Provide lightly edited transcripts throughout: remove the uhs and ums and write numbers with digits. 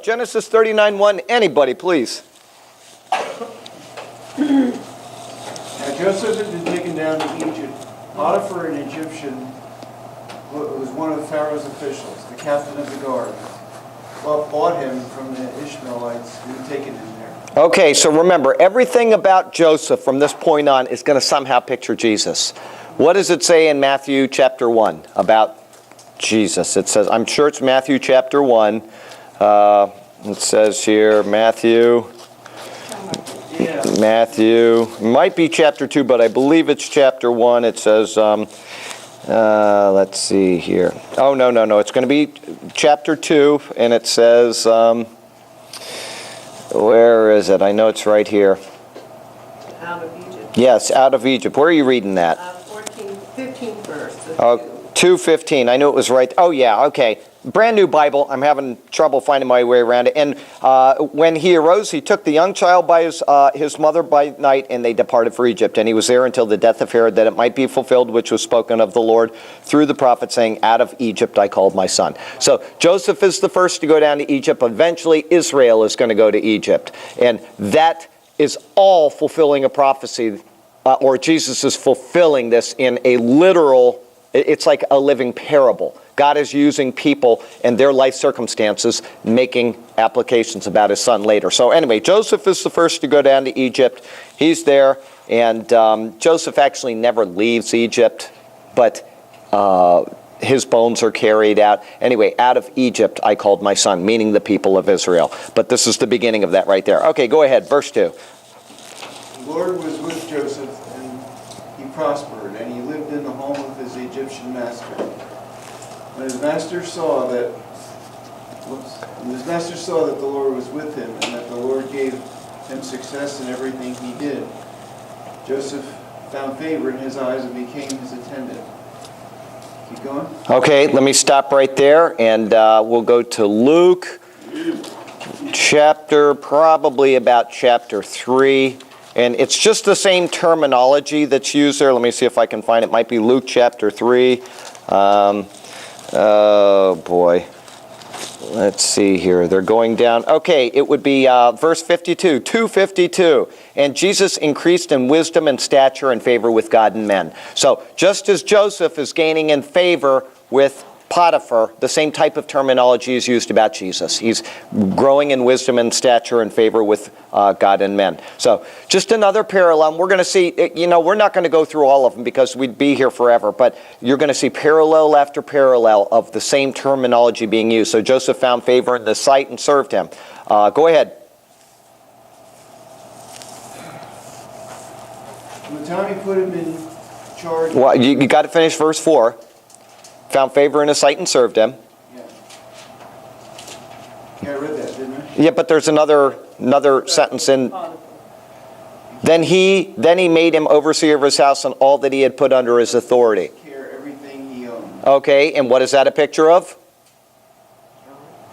Genesis 39:1. Anybody, please. Now Joseph had been taken down to Egypt. Potiphar, an Egyptian, was one of Pharaoh's officials, the captain of the guard. Well, bought him from the Ishmaelites who had taken him there. Okay, so remember, everything about Joseph from this point on is going to somehow picture Jesus. What does it say in Matthew chapter 1 about Jesus? It says, I'm sure it's Matthew chapter 1. It says here, Matthew, might be chapter 2, but I believe it's chapter 1. It says, let's see here. Oh, no. It's going to be chapter 2, and it says, where is it? I know it's right here. Out of Egypt. Yes, out of Egypt. Where are you reading that? 15th verse. 2:15. I knew it was right. Oh, yeah, okay. Brand new Bible. I'm having trouble finding my way around it. And when he arose, he took the young child by his mother by night, and they departed for Egypt. And he was there until the death of Herod, that it might be fulfilled, which was spoken of the Lord through the prophet, saying, out of Egypt I called my son. So Joseph is the first to go down to Egypt. Eventually, Israel is going to go to Egypt. And that is all fulfilling a prophecy, or Jesus is fulfilling this in a literal, it's like a living parable. God is using people and their life circumstances, making applications about his son later. So anyway, Joseph is the first to go down to Egypt. He's there, and Joseph actually never leaves Egypt, but his bones are carried out. Anyway, out of Egypt I called my son, meaning the people of Israel. But this is the beginning of that right there. Okay, go ahead, verse 2. The Lord was with Joseph, and he prospered, and he lived in the home of his Egyptian master. When his master saw that the Lord was with him, and that the Lord gave him success in everything he did, Joseph found favor in his eyes and became his attendant. Keep going. Okay, let me stop right there, and we'll go to Luke probably about chapter 3. And it's just the same terminology that's used there. Let me see if I can find it. It might be Luke chapter 3. Oh, boy. Let's see here. They're going down. Okay, it would be verse 52, 2:52. And Jesus increased in wisdom and stature and favor with God and men. So just as Joseph is gaining in favor with Potiphar, the same type of terminology is used about Jesus. He's growing in wisdom and stature and favor with God and men. So just another parallel. We're going to see, we're not going to go through all of them because we'd be here forever, but you're going to see parallel after parallel of the same terminology being used. So Joseph found favor in the sight and served him. Go ahead. From the time he put him in charge... Well, you got to finish verse 4. Found favor in his sight and served him. Yeah, I read that, didn't I? Yeah, but there's another sentence in. Then he made him overseer of his house and all that he had put under his authority. Everything he owned. Okay, and what is that a picture of?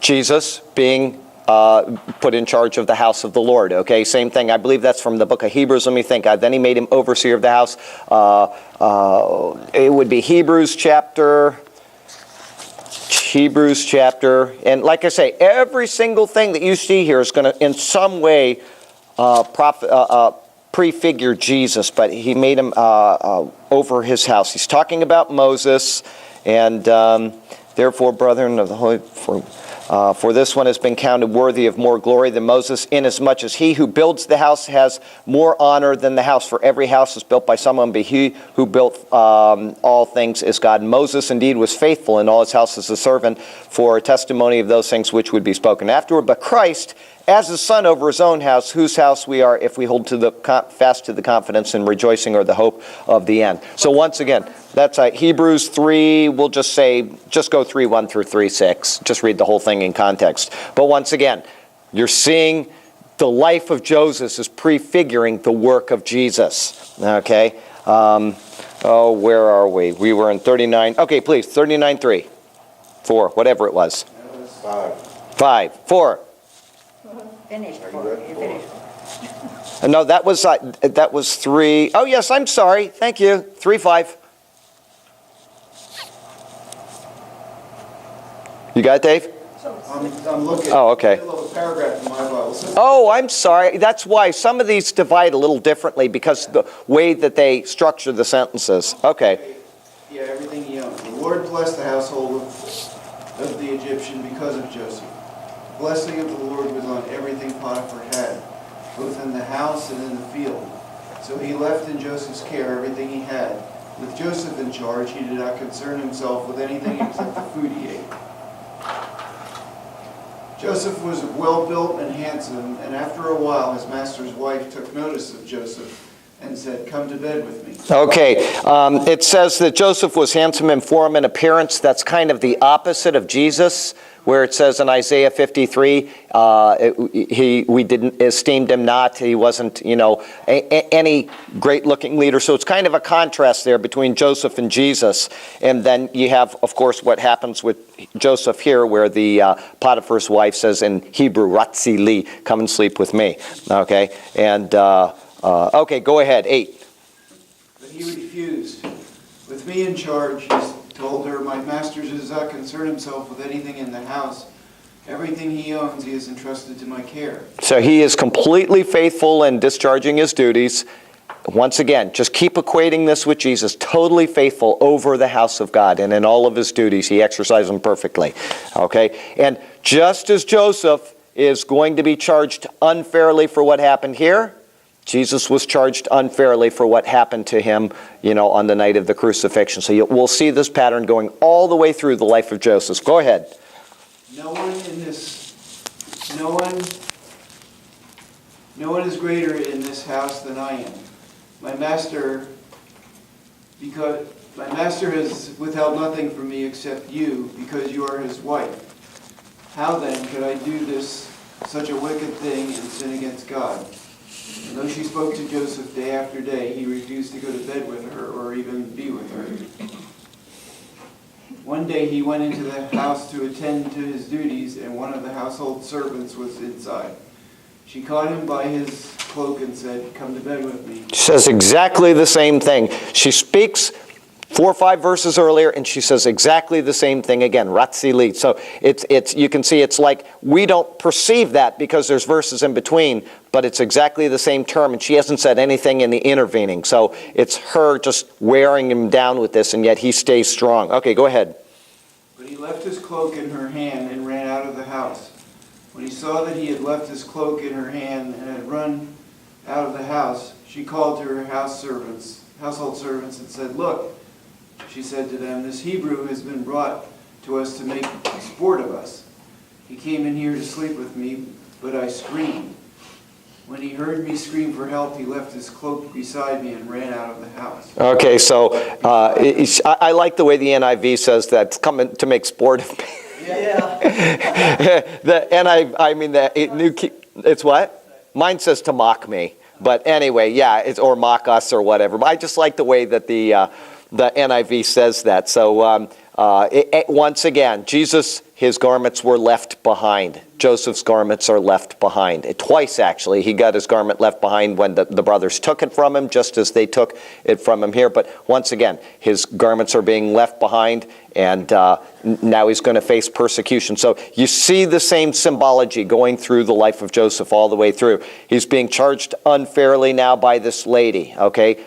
Jesus being put in charge of the house of the Lord. Okay, same thing. I believe that's from the book of Hebrews. Let me think. Then he made him overseer of the house. It would be Hebrews chapter, and like I say, every single thing that you see here is going to, in some way, prefigure Jesus, but he made him over his house. He's talking about Moses, and therefore, brethren of the Holy, for this one has been counted worthy of more glory than Moses, inasmuch as he who builds the house has more honor than the house. For every house is built by someone, but he who built all things is God. Moses indeed was faithful in all his house as a servant for a testimony of those things which would be spoken afterward. But Christ, as his son over his own house, whose house we are if we hold to fast to the confidence and rejoicing or the hope of the end. So once again, that's Hebrews 3, we'll just go 3:1 through 3:6. Just read the whole thing in context. But once again, you're seeing the life of Joseph is prefiguring the work of Jesus. Okay? Where are we? We were in 39. Okay, please, 39:3. 4, whatever it was. 5. 4. Finished. You finished. No, that was 3. Oh, yes, I'm sorry. Thank you. 3:5. You got it, Dave? I'm looking. Oh, okay. A little paragraph in my Bible says. Oh, I'm sorry. That's why some of these divide a little differently because the way that they structure the sentences. Okay. Yeah, everything he owned. The Lord blessed the household of the Egyptian because of Joseph. The blessing of the Lord was on everything Potiphar had, both in the house and in the field. So he left in Joseph's care everything he had. With Joseph in charge, he did not concern himself with anything except the food he ate. Joseph was well-built and handsome, and after a while his master's wife took notice of Joseph and said, "Come to bed with me." Okay. It says that Joseph was handsome in form and appearance. That's kind of the opposite of Jesus, where it says in Isaiah 53, we didn't esteemed him not. He wasn't, any great-looking leader. So it's kind of a contrast there between Joseph and Jesus. And then you have, of course, what happens with Joseph here, where the Potiphar's wife says in Hebrew, "Ratzi li," come and sleep with me. Okay, and okay, go ahead. 8. But he refused. With me in charge, he told her, "My master does not concern himself with anything in the house. Everything he owns he has entrusted to my care." So he is completely faithful in discharging his duties. Once again, just keep equating this with Jesus. Totally faithful over the house of God, and in all of his duties, he exercised them perfectly. Okay? And just as Joseph is going to be charged unfairly for what happened here, Jesus was charged unfairly for what happened to him, on the night of the crucifixion. So we'll see this pattern going all the way through the life of Joseph. Go ahead. No one is greater in this house than I am. My master has withheld nothing from me except you, because you are his wife. How then could I do such a wicked thing and sin against God? And though she spoke to Joseph day after day, he refused to go to bed with her or even be with her. One day he went into the house to attend to his duties, and one of the household servants was inside. She caught him by his cloak and said, "Come to bed with me." She says exactly the same thing. She speaks 4 or 5 verses earlier, and she says exactly the same thing again, Ratzi li. So it's you can see it's like we don't perceive that because there's verses in between, but it's exactly the same term, and she hasn't said anything in the intervening. So it's her just wearing him down with this, and yet he stays strong. Okay, go ahead. But he left his cloak in her hand and ran out of the house. When he saw that he had left his cloak in her hand and had run out of the house, she called to her household servants, and said, "Look," she said to them, "this Hebrew has been brought to us to make sport of us. He came in here to sleep with me, but I screamed. When he heard me scream for help, he left his cloak beside me and ran out of the house." Okay, so I like the way the NIV says that, it's coming to make sport of me. Yeah. It's what? Mine says to mock me. But anyway, yeah, or mock us or whatever. But I just like the way that the NIV says that. So once again, Jesus, his garments were left behind. Joseph's garments are left behind. Twice, actually, he got his garment left behind when the brothers took it from him, just as they took it from him here. But once again, his garments are being left behind, and now he's going to face persecution. So you see the same symbology going through the life of Joseph all the way through. He's being charged unfairly now by this lady, okay?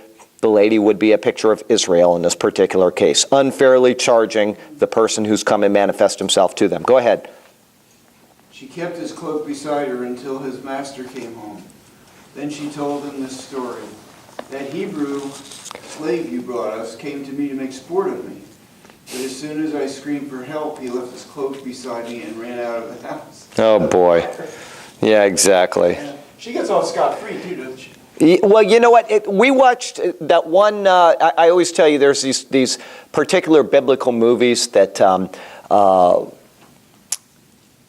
The lady would be a picture of Israel in this particular case, unfairly charging the person who's come and manifest himself to them. Go ahead. She kept his cloak beside her until his master came home. Then she told him this story. "That Hebrew slave you brought us came to me to make sport of me. But as soon as I screamed for help, he left his cloak beside me and ran out of the house." Oh, boy. Yeah, exactly. And she gets off scot-free, too, doesn't she? Well, you know what? We watched that one. I always tell you, there's these particular biblical movies that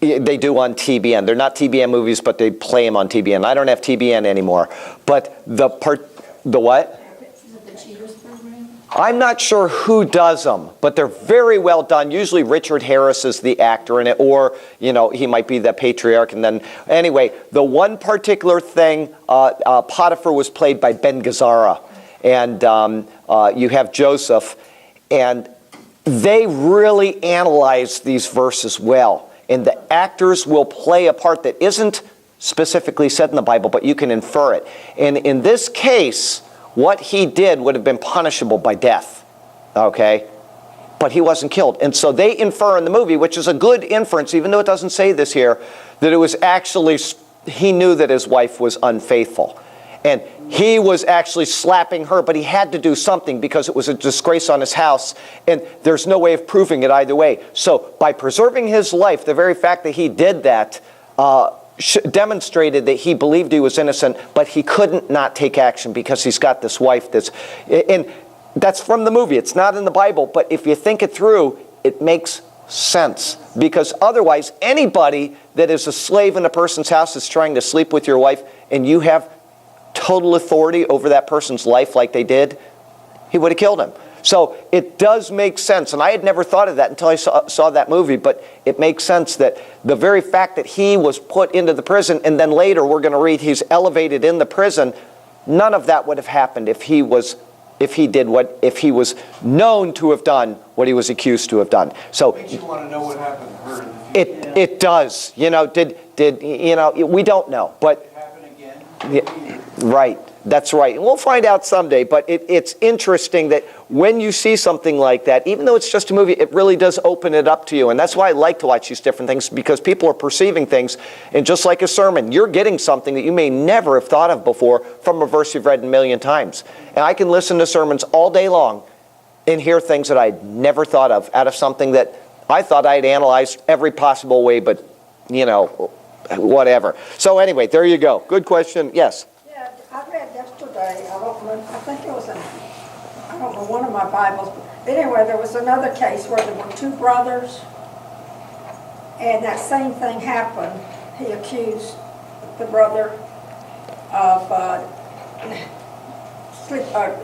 they do on TBN. They're not TBN movies, but they play them on TBN. I don't have TBN anymore. But the what? Is it the Cheaters program? I'm not sure who does them, but they're very well done. Usually Richard Harris is the actor in it, or, he might be the patriarch. And then, anyway, the one particular thing, Potiphar was played by Ben Gazzara. And you have Joseph. And they really analyze these verses well. And the actors will play a part that isn't specifically said in the Bible, but you can infer it. And in this case, what he did would have been punishable by death, okay? But he wasn't killed. And so they infer in the movie, which is a good inference, even though it doesn't say this here, that it was actually, he knew that his wife was unfaithful. And he was actually slapping her, but he had to do something because it was a disgrace on his house, and there's no way of proving it either way. So by preserving his life, the very fact that he did that demonstrated that he believed he was innocent, but he couldn't not take action because he's got this wife and that's from the movie. It's not in the Bible, but if you think it through, it makes sense. Because otherwise, anybody that is a slave in a person's house is trying to sleep with your wife, and you have total authority over that person's life like they did, he would have killed him. So it does make sense, and I had never thought of that until I saw that movie, but it makes sense that the very fact that he was put into the prison, and then later we're going to read he's elevated in the prison, none of that would have happened if he was known to have done what he was accused to have done. So Makes you want to know what happened to her in the future. it does. You know, we don't know, but It happened again. yeah, right. That's right. And we'll find out someday, but it's interesting that when you see something like that, even though it's just a movie, it really does open it up to you. And that's why I like to watch these different things, because people are perceiving things. And just like a sermon, you're getting something that you may never have thought of before from a verse you've read a million times. And I can listen to sermons all day long and hear things that I'd never thought of out of something that I thought I'd analyzed every possible way, but, you know, whatever. So anyway, there you go. Good question. Yes? Yeah, I read yesterday, I don't remember, I think it was in, I don't know, one of my Bibles, but anyway, there was another case where there were two brothers, and that same thing happened. He accused the brother of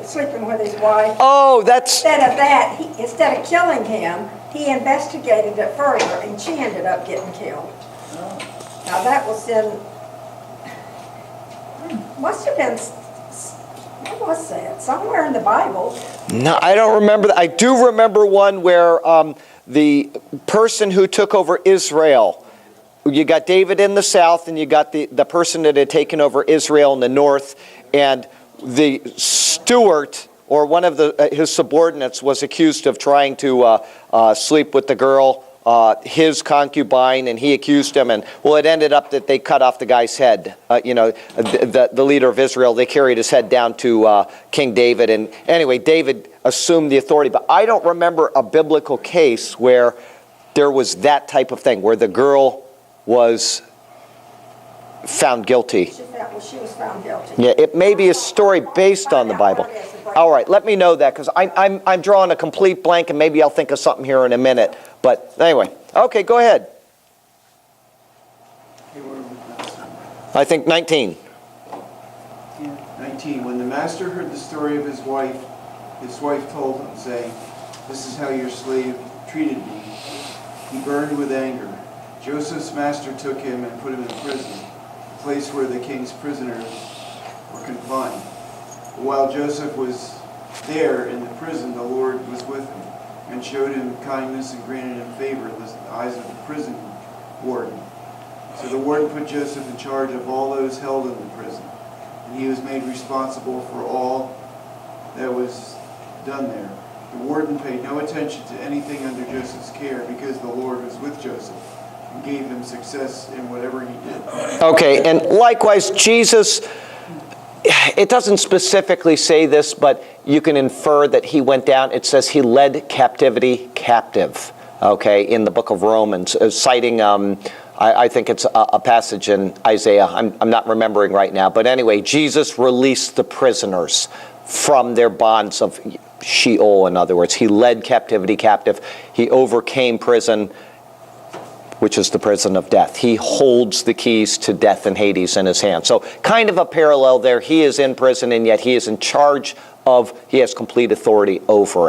sleeping with his wife. Oh, that's... Instead of that, instead of killing him, he investigated it further, and she ended up getting killed. Now that was must have been, what was that? Somewhere in the Bible. No, I don't remember that. I do remember one where the person who took over Israel, you got David in the south, and you got the person that had taken over Israel in the north, and the steward, or one of his subordinates, was accused of trying to sleep with the girl, his concubine, and he accused him, and well, it ended up that they cut off the guy's head. The leader of Israel, they carried his head down to King David, and anyway, David assumed the authority. But I don't remember a biblical case where there was that type of thing, where the girl was found guilty. She was found guilty. Yeah, it may be a story based on the Bible. All right, let me know that, because I'm drawing a complete blank, and maybe I'll think of something here in a minute. But anyway, okay, go ahead. Okay, where are we at? I think 19. 19. When the master heard the story of his wife told him, saying, "This is how your slave treated me," he burned with anger. Joseph's master took him and put him in prison, the place where the king's prisoners were confined. But while Joseph was there in the prison, the Lord was with him, and showed him kindness and granted him favor in the eyes of the prison warden. So the warden put Joseph in charge of all those held in the prison, and he was made responsible for all that was done there. The warden paid no attention to anything under Joseph's care, because the Lord was with Joseph and gave him success in whatever he did. Okay, and likewise, Jesus, it doesn't specifically say this, but you can infer that he went down. It says he led captivity captive, okay, in the book of Romans, citing, I think it's a passage in Isaiah. I'm not remembering right now. But anyway, Jesus released the prisoners from their bonds of Sheol, in other words. He led captivity captive. He overcame prison, which is the prison of death. He holds the keys to death and Hades in his hand. So kind of a parallel there. He is in prison, and yet he is in charge of, he has complete authority over it.